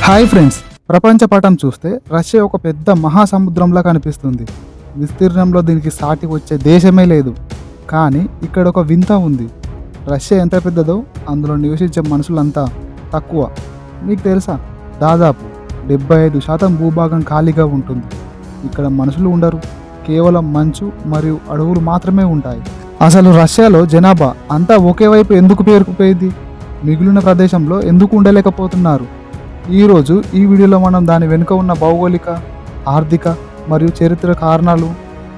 Hi friends, ప్రపంచ పటం చూస్తే రష్యా ఒక పెద్ద మహాసముద్రంలా కనిపిస్తుంది. విస్తీర్ణంలో దీనికి సాటి వచ్చే దేశమే లేదు. కానీ ఇక్కడ ఒక వింత ఉంది. రష్యా ఎంత పెద్దదో అందులో నివసించే మనుషులంతా తక్కువ. మీకు తెలుసా, దాదాపు 75% భూభాగం ఖాళీగా ఉంటుంది. ఇక్కడ మనుషులు ఉండరు, కేవలం మంచు మరియు అడవులు మాత్రమే ఉంటాయి. అసలు రష్యాలో జనాభా అంతా ఒకే వైపు ఎందుకు పేరుకుపోయింది? మిగిలిన ప్రదేశంలో ఎందుకు ఉండలేకపోతున్నారు? ఈరోజు ఈ వీడియోలో మనం దాని వెనుక ఉన్న భౌగోళిక, ఆర్థిక మరియు చరిత్ర కారణాలు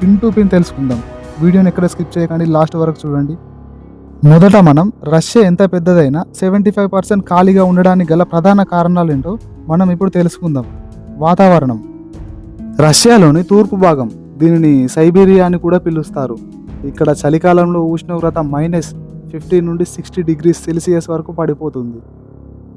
పిన్ టు పిన్ తెలుసుకుందాం. వీడియోని ఎక్కడ స్కిప్ చేయకండి, లాస్ట్ వరకు చూడండి. మొదట మనం రష్యా ఎంత పెద్దదైనా 75% ఖాళీగా ఉండడానికి గల ప్రధాన కారణాలు ఏంటో మనం ఇప్పుడు తెలుసుకుందాం. వాతావరణం. రష్యాలోని తూర్పు భాగం, దీనిని సైబీరియా అని కూడా పిలుస్తారు. ఇక్కడ చలికాలంలో ఉష్ణోగ్రత -50 నుండి 60 డిగ్రీస్ సెల్సియస్ వరకు పడిపోతుంది.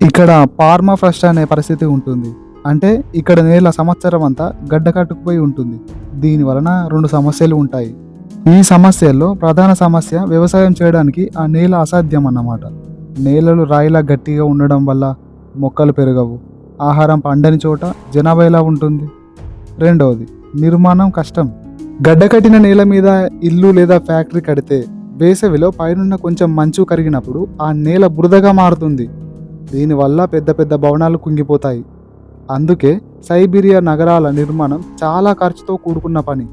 ఇక్కడ పార్మాఫ్రస్ట్ అనే పరిస్థితి ఉంటుంది. అంటే ఇక్కడ నేల సంవత్సరం అంతా గడ్డ కట్టుకుపోయి ఉంటుంది. దీని వలన 2 సమస్యలు ఉంటాయి. ఈ సమస్యల్లో ప్రధాన సమస్య వ్యవసాయం చేయడానికి ఆ నేల అసాధ్యం అన్నమాట. నేలలు రాయిలా గట్టిగా ఉండడం వల్ల మొక్కలు పెరగవు. ఆహారం పండని చోట జనాభా ఎలా ఉంటుంది? రెండవది, నిర్మాణం కష్టం. గడ్డ కట్టిన నేల మీద ఇల్లు లేదా ఫ్యాక్టరీ కడితే వేసవిలో పైనున్న కొంచెం మంచు కరిగినప్పుడు ఆ నేల బురదగా మారుతుంది. దీనివల్ల పెద్ద పెద్ద భవనాలు కుంగిపోతాయి. అందుకే సైబీరియా నగరాల నిర్మాణం చాలా ఖర్చుతో కూడుకున్న పని.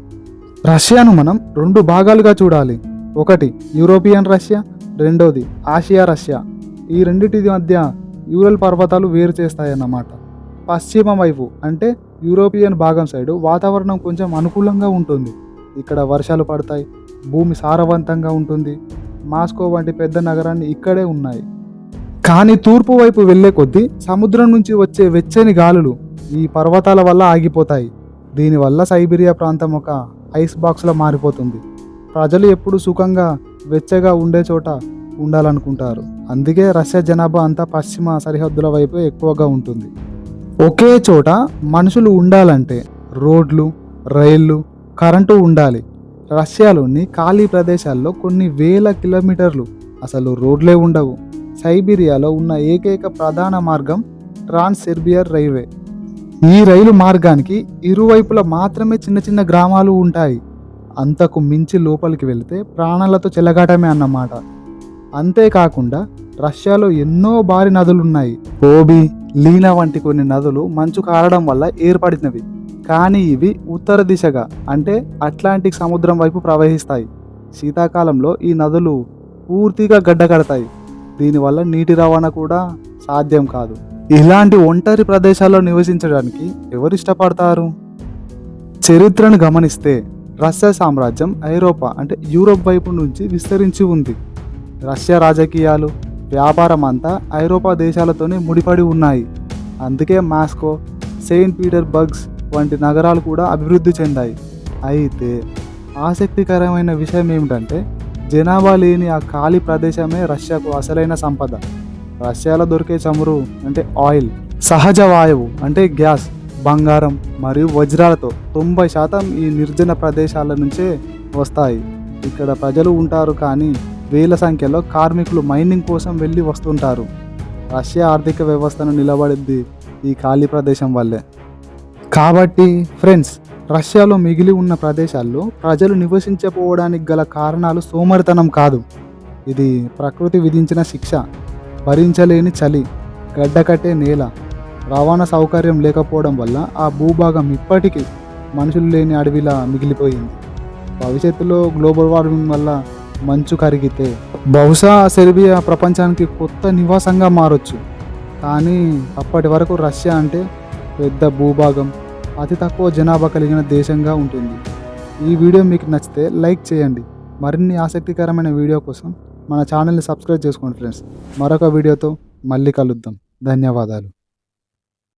రష్యాను మనం 2 భాగాలుగా చూడాలి. ఒకటి యూరోపియన్ రష్యా, రెండోది ఆసియా రష్యా. ఈ రెండింటి మధ్య యూరల్ పర్వతాలు వేరు చేస్తాయన్నమాట. పశ్చిమ వైపు అంటే యూరోపియన్ భాగం సైడు వాతావరణం కొంచెం అనుకూలంగా ఉంటుంది. ఇక్కడ వర్షాలు పడతాయి, భూమి సారవంతంగా ఉంటుంది. మాస్కో వంటి పెద్ద నగరాన్ని ఇక్కడే ఉన్నాయి. కానీ తూర్పు వైపు వెళ్లే కొద్దీ సముద్రం నుంచి వచ్చే వెచ్చని గాలులు ఈ పర్వతాల వల్ల ఆగిపోతాయి. దీనివల్ల సైబీరియా ప్రాంతం ఒక ఐస్ బాక్స్లో మారిపోతుంది. ప్రజలు ఎప్పుడు సుఖంగా వెచ్చగా ఉండే చోట ఉండాలనుకుంటారు. అందుకే రష్యా జనాభా అంతా పశ్చిమ సరిహద్దుల వైపు ఎక్కువగా ఉంటుంది. ఒకే చోట మనుషులు ఉండాలంటే రోడ్లు, రైళ్లు, కరెంటు ఉండాలి. రష్యాలోని ఖాళీ ప్రదేశాల్లో కొన్ని వేల కిలోమీటర్లు అసలు రోడ్లే ఉండవు. సైబీరియాలో ఉన్న ఏకైక ప్రధాన మార్గం ట్రాన్స్ సిబియర్ రైల్వే. ఈ రైలు మార్గానికి ఇరువైపులా మాత్రమే చిన్న చిన్న గ్రామాలు ఉంటాయి. అంతకు మించి లోపలికి వెళితే ప్రాణాలతో చెలగాటమే అన్నమాట. అంతేకాకుండా రష్యాలో ఎన్నో భారీ నదులున్నాయి. ఓబి, లీనా వంటి కొన్ని నదులు మంచు కారడం వల్ల ఏర్పడినవి. కానీ ఇవి ఉత్తర దిశగా అంటే అట్లాంటిక్ సముద్రం వైపు ప్రవహిస్తాయి. శీతాకాలంలో ఈ నదులు పూర్తిగా గడ్డ కడతాయి. దీనివల్ల నీటి రవాణా కూడా సాధ్యం కాదు. ఇలాంటి ఒంటరి ప్రదేశాల్లో నివసించడానికి ఎవరు ఇష్టపడతారు? చరిత్రను గమనిస్తే రష్యా సామ్రాజ్యం ఐరోపా అంటే యూరోప్ వైపు నుంచి విస్తరించి ఉంది. రష్యా రాజకీయాలు, వ్యాపారం అంతా ఐరోపా దేశాలతోనే ముడిపడి ఉన్నాయి. అందుకే మాస్కో, సెయింట్ పీటర్స్బర్గ్ వంటి నగరాలు కూడా అభివృద్ధి చెందాయి. అయితే ఆసక్తికరమైన విషయం ఏమిటంటే, జనాభా లేని ఆ ఖాళీ ప్రదేశమే రష్యాకు అసలైన సంపద. రష్యాలో దొరికే చమురు అంటే ఆయిల్, సహజ వాయువు అంటే గ్యాస్, బంగారం మరియు వజ్రాలతో 90% ఈ నిర్జన ప్రదేశాల నుంచే వస్తాయి. ఇక్కడ ప్రజలు ఉంటారు, కానీ వేల సంఖ్యలో కార్మికులు మైనింగ్ కోసం వెళ్ళి వస్తుంటారు. రష్యా ఆర్థిక వ్యవస్థను నిలబడింది ఈ ఖాళీ ప్రదేశం వల్లే. కాబట్టి ఫ్రెండ్స్, రష్యాలో మిగిలి ఉన్న ప్రదేశాల్లో ప్రజలు నివసించకపోవడానికి గల కారణాలు సోమరితనం కాదు. ఇది ప్రకృతి విధించిన శిక్ష. భరించలేని చలి, గడ్డకట్టే నేల, రవాణా సౌకర్యం లేకపోవడం వల్ల ఆ భూభాగం ఇప్పటికీ మనుషులు లేని అడవిలా మిగిలిపోయింది. భవిష్యత్తులో గ్లోబల్ వార్మింగ్ వల్ల మంచు కరిగితే బహుశా సెర్బియా ప్రపంచానికి కొత్త నివాసంగా మారొచ్చు. కానీ అప్పటి వరకు రష్యా అంటే పెద్ద భూభాగం, అతి తక్కువ జనాభా కలిగిన దేశంగా ఉంటుంది. ఈ వీడియో మీకు నచ్చితే లైక్ చేయండి. మరిన్ని ఆసక్తికరమైన వీడియో కోసం మన ఛానల్ని సబ్స్క్రైబ్ చేసుకోండి ఫ్రెండ్స్. మరొక వీడియోతో మళ్ళీ కలుద్దాం. ధన్యవాదాలు.